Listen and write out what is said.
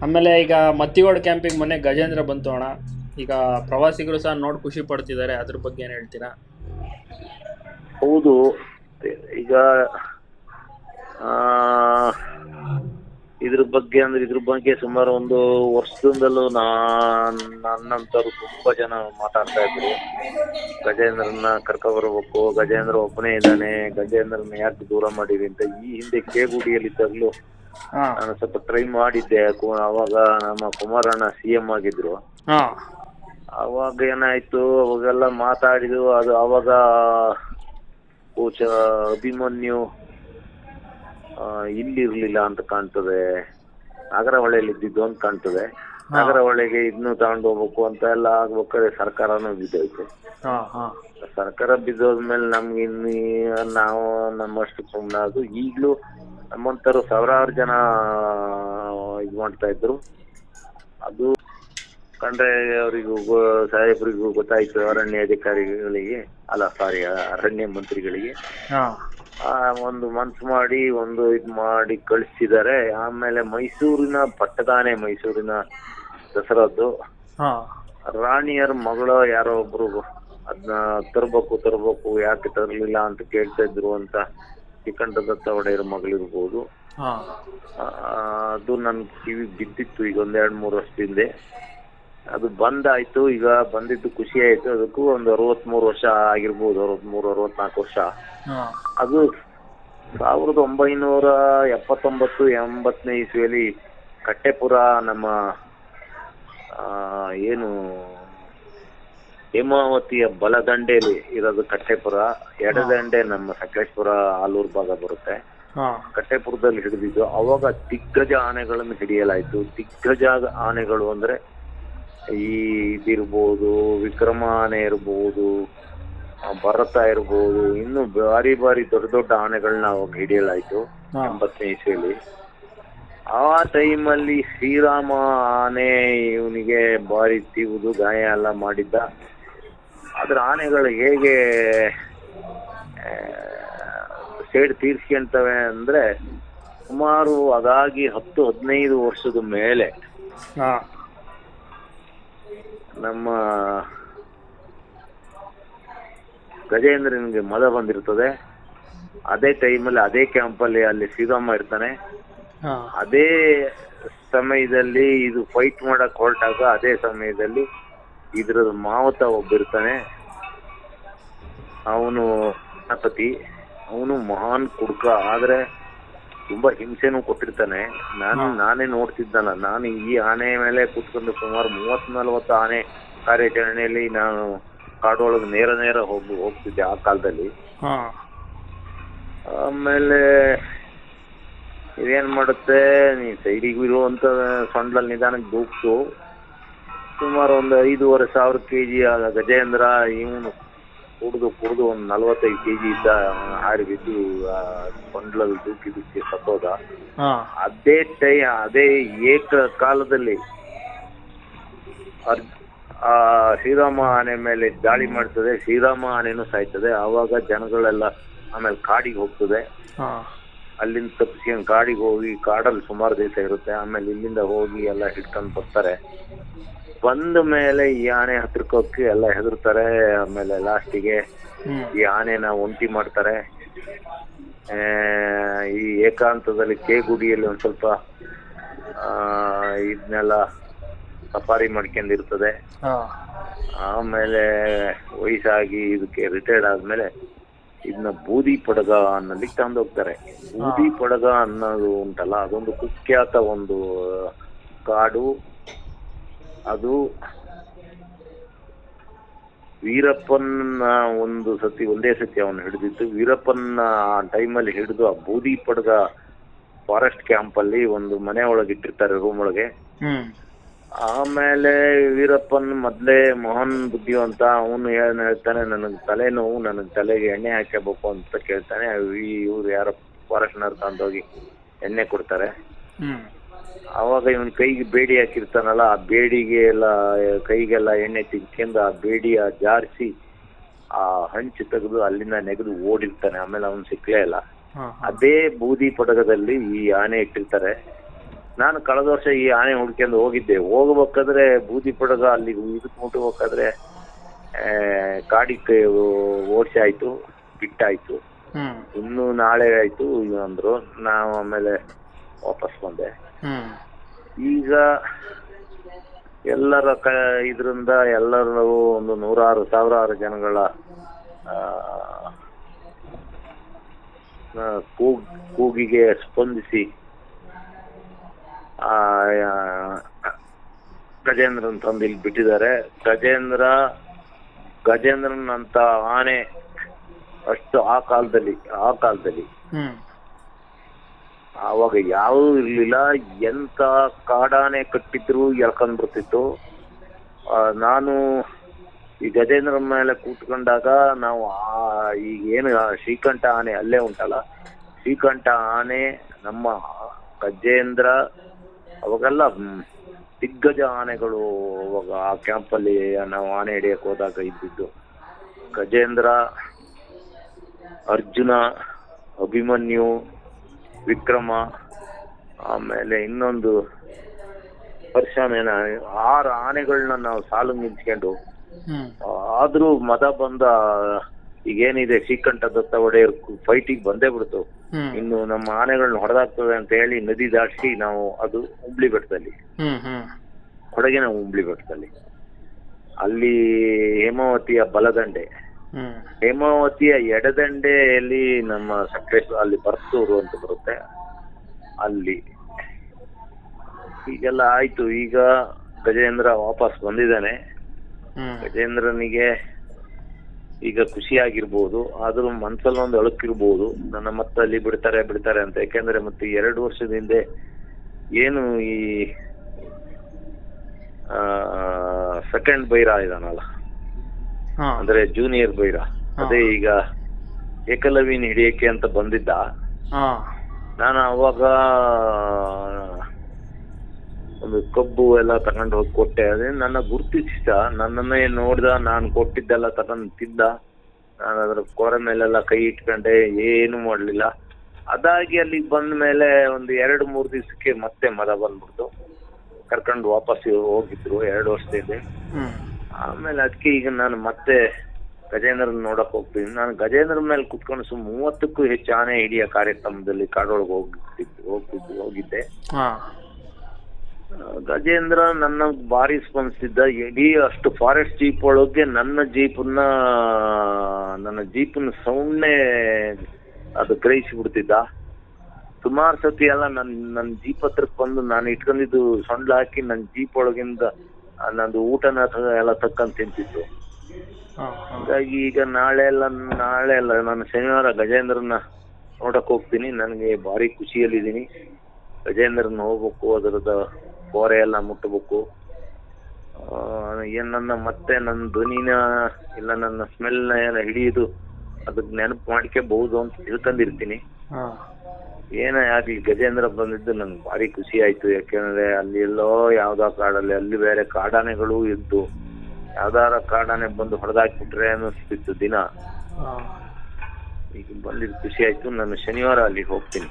ಆಮೇಲೆ ಈಗ ಮತ್ತಿಗೋಡ್ ಕ್ಯಾಂಪಿಗೆ ಮೊನ್ನೆ ಗಜೇಂದ್ರ ಬಂತು ಅಣ್ಣ. ಈಗ ಪ್ರವಾಸಿಗರು ಸಹ ನೋಡಿ ಖುಷಿ ಪಡ್ತಿದ್ದಾರೆ, ಅದ್ರ ಬಗ್ಗೆ ಏನು ಹೇಳ್ತೀರಾ? ಹೌದು, ಈಗ ಇದ್ರ ಬಗ್ಗೆ ಸುಮಾರು ಒಂದು ವರ್ಷದಿಂದಲೂ ನನ್ನಂತರು ತುಂಬಾ ಜನ ಮಾತಾಡ್ತಾ ಇದ್ರು. ಗಜೇಂದ್ರನ ಕರ್ಕೊಬರ್ಬೇಕು, ಗಜೇಂದ್ರ ಒಬ್ಬನೇ ಇದ್ದಾನೆ, ಗಜೇಂದ್ರನ ಯಾಕೆ ದೂರ ಮಾಡಿರಿ ಅಂತ. ಈ ಹಿಂದೆ ಕೇಗುಡಿಯಲ್ಲಿದ್ದಾಗಲೂ ನಾನು ಸ್ವಲ್ಪ ಟ್ರೈ ಮಾಡಿದ್ದೆ. ಅವಾಗ ನಮ್ಮ ಕುಮಾರಣ್ಣ CM ಆಗಿದ್ರು. ಅವಾಗ ಏನಾಯ್ತು, ಅವಾಗೆಲ್ಲ ಮಾತಾಡಿದ್ರು. ಅದು ಅವಾಗ ಕೋಚ ಅಭಿಮನ್ಯು ಇಲ್ಲಿರ್ಲಿಲ್ಲ ಅಂತ ಕಾಣ್ತದೆ, ನಾಗರಹೊಳೆಯಲ್ಲಿ ಇದ್ದಿದ್ದು ಅಂತ ಕಾಣ್ತದೆ. ನಾಗರಹೊಳೆಗೆ ಇದನ್ನು ತಗೊಂಡು ಹೋಗ್ಬೇಕು ಅಂತ ಎಲ್ಲ ಆಗ್ಬೇಕಾದ್ರೆ ಸರ್ಕಾರನೂ ಬಿದ್ದೋಯ್ತು. ಸರ್ಕಾರ ಬಿದ್ದೋದ್ಮೇಲೆ ನಮ್ಗೆ ನಾವು ನಮ್ಮಷ್ಟು ಸುಮ್ಮನಾದ್ರು. ಈಗಲೂ ನಮ್ಮಂತರು ಸಾವಿರಾರು ಜನ ಇದು ಮಾಡ್ತಾ ಇದ್ರು. ಅದು ಕಂಡ್ರೆ ಅವರಿಗೂ ಸಾಹೇಬರಿಗೂ ಗೊತ್ತಾಯ್ತು, ಅರಣ್ಯ ಅಧಿಕಾರಿಗಳಿಗೆ, ಅರಣ್ಯ ಮಂತ್ರಿಗಳಿಗೆ ಒಂದು ಮನ್ಸು ಮಾಡಿ ಇದು ಮಾಡಿ ಕಳಿಸಿದ್ದಾರೆ. ಆಮೇಲೆ ಮೈಸೂರಿನ ಪಟ್ಟದಾನೆ, ಮೈಸೂರಿನ ದಸರಾದ್ದು ರಾಣಿಯರ ಮಗಳು ಯಾರೋ ಒಬ್ರು ಅದನ್ನ ತರಬೇಕು ಯಾಕೆ ತರಲಿಲ್ಲ ಅಂತ ಕೇಳ್ತಾ ಇದ್ರು ಅಂತ. ಶ್ರೀಕಂಠದತ್ತ ಒಡೆಯರ ಮಗಳಿರ್ಬೋದು. ಅದು ನನ್ ಕಿವಿ ಬಿದ್ದಿತ್ತು ಈಗ 1-2-3 ವರ್ಷದಿಂದ. ಅದು ಬಂದಾಯ್ತು. ಈಗ ಬಂದಿದ್ದು ಖುಷಿ ಆಯ್ತು. ಅದಕ್ಕೂ ಒಂದು 63 ವರ್ಷ ಆಗಿರ್ಬೋದು, 63-64 ವರ್ಷ. ಅದು 1979-80ನೇ ಇಸ್ವಿಯಲ್ಲಿ ಕಟ್ಟೆಪುರ, ನಮ್ಮ ಏನು ಹೇಮಾವತಿಯ ಬಲದಂಡೆಯಲ್ಲಿ ಇರೋದು ಕಟ್ಟೆಪುರ, ಎಡದಂಡೆ ನಮ್ಮ ಸಕಲೇಶ್ಪುರ ಆಲೂರು ಭಾಗ ಬರುತ್ತೆ. ಕಟ್ಟೆಪುರದಲ್ಲಿ ಹಿಡಿದಿದ್ದು. ಅವಾಗ ದಿಗ್ಗಜ ಆನೆಗಳನ್ನು ಹಿಡಿಯಲಾಯ್ತು. ದಿಗ್ಗಜ ಆನೆಗಳು ಅಂದ್ರೆ ಇದಿರ್ಬೋದು, ವಿಕ್ರಮ ಆನೆ ಇರ್ಬೋದು, ಭರತ ಇರ್ಬೋದು, ಇನ್ನು ಭಾರಿ ದೊಡ್ಡ ಆನೆಗಳನ್ನ ಅವಾಗ ಹಿಡಿಯಲಾಯ್ತು 80ನೇ ಇಸ್ವಿಯಲ್ಲಿ. ಆ ಟೈಮಲ್ಲಿ ಶ್ರೀರಾಮ ಆನೆ ಇವನಿಗೆ ಭಾರಿ ತೀವುದು ಗಾಯ ಎಲ್ಲ ಮಾಡಿದ್ದ. ಆದ್ರೆ ಆನೆಗಳು ಹೇಗೆ ಸೇಡ್ ತೀರ್ಸ್ಕೊಂತವೆ ಅಂದ್ರೆ, ಸುಮಾರು ಅದಾಗಿ 10-15 ವರ್ಷದ ಮೇಲೆ ನಮ್ಮ ಗಜೇಂದ್ರನಿಗೆ ಮದ ಬಂದಿರ್ತದೆ. ಅದೇ ಟೈಮಲ್ಲಿ ಅದೇ ಕ್ಯಾಂಪಲ್ಲಿ ಅಲ್ಲಿ ಶ್ರೀರಾಮ ಇರ್ತಾನೆ. ಅದೇ ಸಮಯದಲ್ಲಿ ಇದು ಫೈಟ್ ಮಾಡಕ್ ಹೊರಟಾಗ ಅದೇ ಸಮಯದಲ್ಲಿ ಇದ್ರದ ಮಾವತ ಒಬ್ಬಿರ್ತಾನೆ. ಅವನು ಗಣಪತಿ, ಅವನು ಮಹಾನ್ ಕುಡ್ಕ. ಆದ್ರೆ ತುಂಬಾ ಹಿಂಸೆನೂ ಕೊಟ್ಟಿರ್ತಾನೆ. ನಾನೇ ನೋಡ್ತಿದ್ದಲ್ಲ. ನಾನು ಈ ಆನೆ ಮೇಲೆ ಕೂತ್ಕೊಂಡು ಸುಮಾರು 30-40 ಆನೆ ಕಾರ್ಯಾಚರಣೆಯಲ್ಲಿ ನಾನು ಕಾಡೊಳಗೆ ನೇರ ಹೋಗ್ತಿದ್ದೆ ಆ ಕಾಲದಲ್ಲಿ. ಆಮೇಲೆ ಇದೇನ್ ಮಾಡುತ್ತೆ, ನೀ ಸೈಡಿಗೂ ಇರುವಂತ ಸೊಂಡ್ಲಲ್ಲಿ ನಿಧಾನಕ್ಕೆ ದೂಕ್ತು. ಸುಮಾರು ಒಂದು 5,500 kg ಆದ ಗಜೇಂದ್ರ ಇವನು ಕುಡ್ದು ಒಂದು 45 kg ಇದ್ದ ಹಾರಿ ಬಿದ್ದು ಸೊಂಡ್ಲಲ್ಲಿ ದೂಕಿ ಸತ್ತೋದ. ಅದೇ ಏಕಕಾಲದಲ್ಲಿ ಶ್ರೀರಾಮ ಆನೆ ಮೇಲೆ ದಾಳಿ ಮಾಡ್ತದೆ. ಶ್ರೀರಾಮ ಆನೆನೂ ಸಾಯ್ತದೆ. ಆವಾಗ ಜನಗಳೆಲ್ಲ ಆಮೇಲೆ ಕಾಡಿಗೆ ಹೋಗ್ತದೆ. ಅಲ್ಲಿಂದ ತಪ್ಪಿಸ್ಕೊಂಡು ಕಾಡಿಗೆ ಹೋಗಿ, ಕಾಡಲ್ಲಿ ಸುಮಾರು ದಿವಸ ಇರುತ್ತೆ. ಆಮೇಲೆ ಇಲ್ಲಿಂದ ಹೋಗಿ ಎಲ್ಲ ಹಿಡ್ಕೊಂಡು ಬರ್ತಾರೆ. ಬಂದ ಮೇಲೆ ಈ ಆನೆ ಹತ್ರಕ್ಕೆ ಎಲ್ಲ ಹೆದರ್ತಾರೆ. ಆಮೇಲೆ ಲಾಸ್ಟಿಗೆ ಈ ಆನೆನ ಒಂಟಿ ಮಾಡ್ತಾರೆ. ಈ ಏಕಾಂತದಲ್ಲಿ ಕೇಗುಡಿಯಲ್ಲಿ ಒಂದ್ ಸ್ವಲ್ಪ ಇದನ್ನೆಲ್ಲ ಸಫಾರಿ ಮಾಡ್ಕೊಂಡಿರ್ತದೆ. ಆಮೇಲೆ ವಯಸ್ಸಾಗಿ ಇದಕ್ಕೆ ರಿಟೈರ್ಡ್ ಆದ್ಮೇಲೆ ಇದನ್ನ ಬೂದಿ ಪಡಗ ಅನ್ನೋದಕ್ಕೆ ತಂದು ಹೋಗ್ತಾರೆ. ಬೂದಿ ಪಡಗ ಅನ್ನೋದು ಉಂಟಲ್ಲ, ಅದೊಂದು ಕುಖ್ಯಾತ ಒಂದು ಕಾಡು. ಅದು ವೀರಪ್ಪನ ಒಂದೇ ಸತಿ ಅವನು ಹಿಡಿದಿತ್ತು. ವೀರಪ್ಪನ ಟೈಮಲ್ಲಿ ಹಿಡಿದು ಆ ಬೂದಿ ಪಡಗ ಫಾರೆಸ್ಟ್ ಕ್ಯಾಂಪ್ ಅಲ್ಲಿ ಒಂದು ಮನೆ ಒಳಗೆ ಇಟ್ಟಿರ್ತಾರೆ, ರೂಮ್ ಒಳಗೆ. ಆಮೇಲೆ ವೀರಪ್ಪನ್ ಮೊದ್ಲೇ ಮೋಹನ್ ಬುದ್ಧಿವಂತ. ಅವನು ಹೇಳ್ತಾನೆ, ನನಗ್ ತಲೆನೋವು, ನನಗ್ ತಲೆಗೆ ಎಣ್ಣೆ ಹಾಕಬೇಕು ಅಂತ ಕೇಳ್ತಾನೆ. ಇವ್ರು ಯಾರೋ ಫಾರೆಸ್ಟ್ನರ್ ತಂದೋಗಿ ಎಣ್ಣೆ ಕೊಡ್ತಾರೆ. ಅವಾಗ ಇವನ್ ಕೈಗೆ ಬೇಡಿ ಹಾಕಿರ್ತಾನಲ್ಲ, ಆ ಬೇಡಿಗೆ ಎಲ್ಲ ಕೈಗೆಲ್ಲ ಎಣ್ಣೆ ತಿಕ್ಕೊಂಡು ಆ ಬೇಡಿಯ ಜಾರಿಸಿ ಆ ಹಂಚು ತೆಗೆದು ಅಲ್ಲಿಂದ ನೆಗೆದು ಓಡಿರ್ತಾನೆ. ಆಮೇಲೆ ಅವನು ಸಿಕ್ಲೇ ಇಲ್ಲ. ಅದೇ ಬೂದಿ ಪಡಗದಲ್ಲಿ ಈ ಆನೆ ಇಟ್ಟಿರ್ತಾರೆ. ನಾನು ಕಳೆದ ವರ್ಷ ಈ ಆನೆ ಹುಡ್ಕೊಂಡು ಹೋಗ್ಬೇಕಾದ್ರೆ ಬೂದಿ ಪಡಗ ಅಲ್ಲಿ ಇದಕ್ಕೆ ಮುಟ್ಟಬೇಕಾದ್ರೆ ಕಾಡಿಗೆ ಓಡಿಸಿ ಆಯ್ತು, ಬಿಟ್ಟಾಯ್ತು. ಇನ್ನು ನಾಳೆ ಆಯ್ತು ಅಂದ್ರು. ನಾವು ಆಮೇಲೆ ವಾಪಸ್ ಬಂದೆ. ಈಗ ಎಲ್ಲರ ಇದರಿಂದ ಎಲ್ಲರೂ ಒಂದು 100,000 ಜನಗಳ ಕೂಗಿಗೆ ಸ್ಪಂದಿಸಿ ಗಜೇಂದ್ರನ್ ತಂದು ಇಲ್ಲಿ ಬಿಟ್ಟಿದ್ದಾರೆ. ಗಜೇಂದ್ರನ್ ಅಂತ ಆನೆ ಅಷ್ಟು ಆ ಕಾಲದಲ್ಲಿ ಆವಾಗ ಯಾವೂ ಇರ್ಲಿಲ್ಲ. ಎಂತ ಕಾಡಾನೆ ಕಟ್ಟಿದ್ರು ಎಳ್ಕೊಂಡ್ ಬರ್ತಿತ್ತು. ನಾನು ಈ ಗಜೇಂದ್ರನ್ ಮೇಲೆ ಕೂತ್ಕೊಂಡಾಗ ನಾವು ಈಗ ಏನು ಶ್ರೀಕಂಠ ಆನೆ ಅಲ್ಲೇ ಉಂಟಲ್ಲ, ಶ್ರೀಕಂಠ ಆನೆ ನಮ್ಮ ಗಜೇಂದ್ರ ಅವಾಗೆಲ್ಲ ದಿಗ್ಗಜ ಆನೆಗಳು ಅವಾಗ ಆ ಕ್ಯಾಂಪಲ್ಲಿ ನಾವು ಆನೆ ಹಿಡಿಯಕ್ಕೆ ಹೋದಾಗ ಇದ್ದಿದ್ದು. ಗಜೇಂದ್ರ, ಅರ್ಜುನ, ಅಭಿಮನ್ಯು, ವಿಕ್ರಮ, ಆಮೇಲೆ ಇನ್ನೊಂದು ಪರಶುರಾಮೇನ, 6 ಆನೆಗಳನ್ನ ನಾವು ಸಾಲು ನಿಂತ್ಕೊಂಡು ಆದ್ರೂ ಮದ ಬಂದ ಈಗೇನಿದೆ ಶ್ರೀಕಂಠ ದತ್ತ ಒಡೆಯರ್ ಫೈಟಿಗೆ ಬಂದೇ ಬಿಡ್ತು. ಇನ್ನು ನಮ್ಮ ಆನೆಗಳನ್ನ ಹೊಡೆದಾಗ್ತದೆ ಅಂತ ಹೇಳಿ ನದಿ ದಾಟಿಸಿ ನಾವು ಅದು ಹುಬ್ಳಿ ಬೆಟ್ಟದಲ್ಲಿ, ಕೊಡಗಿನ ಹುಬ್ಳಿ ಬೆಟ್ಟದಲ್ಲಿ, ಅಲ್ಲಿ ಹೇಮಾವತಿಯ ಬಲದಂಡೆ, ಹೇಮಾವತಿಯ ಎಡದಂಡೆಯಲ್ಲಿ ನಮ್ಮ ಸಕಲೇಶ್ವರ, ಅಲ್ಲಿ ಬರ್ತೂರು ಅಂತ ಬರುತ್ತೆ, ಅಲ್ಲಿ ಈಗೆಲ್ಲ ಆಯ್ತು. ಈಗ ಗಜೇಂದ್ರ ವಾಪಸ್ ಬಂದಿದ್ದಾನೆ. ಗಜೇಂದ್ರನಿಗೆ ಈಗ ಖುಷಿಯಾಗಿರ್ಬೋದು, ಆದ್ರೂ ಮನ್ಸಲ್ಲಿ ಒಂದು ಅಳುಕಿರ್ಬೋದು, ನನ್ನ ಮತ್ತೆ ಅಲ್ಲಿ ಬಿಡ್ತಾರೆ ಅಂತ. ಯಾಕೆಂದ್ರೆ ಮತ್ತೆ 2 ವರ್ಷದ ಹಿಂದೆ ಏನು ಈ ಸೆಕೆಂಡ್ ಬೈರ ಇದಾನಲ್ಲ, ಅಂದ್ರೆ ಜೂನಿಯರ್ ಬೈರ, ಅದೇ ಈಗ ಏಕಲವ್ಯನ ಹಿಡಿಯಕ್ಕೆ ಅಂತ ಬಂದಿದ್ದ. ನಾನು ಅವಾಗ ಒಂದು ಕಬ್ಬು ಎಲ್ಲ ತಗೊಂಡು ಹೋಗಿ ಕೊಟ್ಟೆ. ಅದೇ ನನ್ನ ಗುರ್ತಿಸಿದ, ನನ್ನನ್ನೇ ನೋಡ್ದ, ನಾನು ಕೊಟ್ಟಿದ್ದೆಲ್ಲ ತಗೊಂಡು ತಿಂದ. ನಾನು ಅದ್ರ ಕೊರೆ ಮೇಲೆಲ್ಲ ಕೈ ಇಟ್ಕೊಂಡೆ, ಏನು ಮಾಡ್ಲಿಲ್ಲ. ಅದಾಗಿ ಅಲ್ಲಿಗೆ ಬಂದ ಮೇಲೆ ಒಂದು 2-3 ದಿವಸಕ್ಕೆ ಮತ್ತೆ ಮದ ಬಂದ್ಬಿಡ್ತು. ಕರ್ಕೊಂಡು ವಾಪಸ್ ಹೋಗಿದ್ರು 2 ವರ್ಷದಿಂದ. ಆಮೇಲೆ ಅದಕ್ಕೆ ಈಗ ನಾನು ಮತ್ತೆ ಗಜೇಂದ್ರನ್ ನೋಡಕ್ ಹೋಗ್ತೀನಿ. ನಾನು ಗಜೇಂದ್ರ ಮೇಲೆ ಕುತ್ಕೊಂಡು 30ಕ್ಕೂ ಹೆಚ್ಚು ಆನೆ ಹಿಡಿಯ ಕಾರ್ಯಕ್ರಮದಲ್ಲಿ ಕಾಡೊಳಗೆ ಹೋಗಿದ್ದೆ. ಗಜೇಂದ್ರ ನನ್ನ ಭಾರಿ ಸ್ಪಂದಿಸಿದ್ದ. ಇಡೀ ಅಷ್ಟು ಫಾರೆಸ್ಟ್ ಜೀಪ್ ಒಳಗೆ ನನ್ನ ಜೀಪನ್ನ ಸೌಂಡ್ನೇ ಅದು ಗ್ರಹಿಸಿ ಬಿಡ್ತಿದ್ದ. ಸುಮಾರು ಸತಿ ಎಲ್ಲ ನನ್ನ ಜೀಪ್ ಹತ್ರಕ್ಕೆ ಬಂದು ನಾನು ಇಟ್ಕೊಂಡಿದ್ದು ಸೊಂಡ್ಲ ಹಾಕಿ ನನ್ನ ಜೀಪ್ ಒಳಗಿಂದ ನಂದು ಊಟನ ಎಲ್ಲ ತಕ್ಕಂತ ತಿಂತಿತ್ತು. ಹಾಗಾಗಿ ಈಗ ನಾಳೆ ಅಲ್ಲ ನಾನು ಶನಿವಾರ ಗಜೇಂದ್ರನ ನೋಡಕ್ ಹೋಗ್ತೀನಿ. ನನಗೆ ಭಾರಿ ಖುಷಿಯಲ್ಲಿದ್ದೀನಿ. ಗಜೇಂದ್ರನ ಹೋಗ್ಬೇಕು, ಅದರದ ಕೋರೆ ಎಲ್ಲ ಮುಟ್ಟಬೇಕು. ನನ್ನ ಧ್ವನಿನ ಇಲ್ಲ ನನ್ನ ಸ್ಮೆಲ್ನ ಏನ ಹಿಡಿಯುದು ಅದಕ್ಕೆ ನೆನಪು ಮಾಡ್ಕೋಬಹುದು ಅಂತ ತಿಳ್ಕೊಂಡಿರ್ತೀನಿ. ಏನೇ ಆಗ್ಲಿ ಗಜೇಂದ್ರ ಬಂದಿದ್ದು ನನ್ಗೆ ಭಾರಿ ಖುಷಿ ಆಯ್ತು. ಯಾಕೆಂದ್ರೆ ಅಲ್ಲಿ ಎಲ್ಲೋ ಯಾವ್ದೋ ಕಾಡಲ್ಲಿ, ಅಲ್ಲಿ ಬೇರೆ ಕಾಡಾನೆಗಳು ಇದ್ದು, ಯಾವ್ದಾರ ಕಾಡಾನೆ ಬಂದು ಹೊಡೆದಾಕ್ಬಿಟ್ರೆ ಅನ್ನಿಸ್ತಿತ್ತು ದಿನ. ಈಗ ಬಂದಿದ್ದು ಖುಷಿ ಆಯ್ತು. ನಾನು ಶನಿವಾರ ಅಲ್ಲಿಗೆ ಹೋಗ್ತೀನಿ.